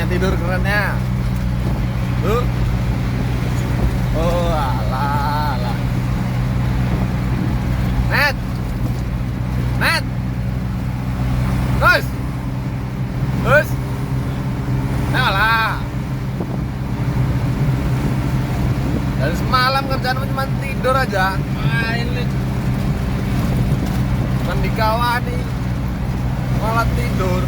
tidur kerennya. Tuh. Oh, alah, alah. Net. Net. Terus. Terus. Nah lah. Dari semalam kerjaan cuma tidur aja. Main lu. Kan dikawani. Malah tidur.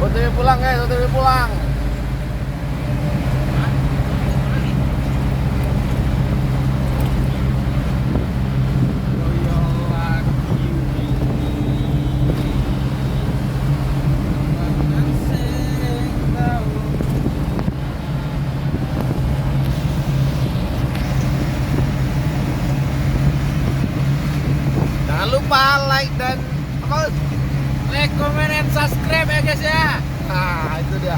OTW pulang guys, OTW pulang. Jangan lupa like dan apa? Like, comment, and subscribe ya guys ya. Nah, itu dia.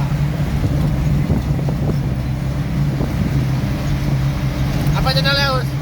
Apa channelnya, Us?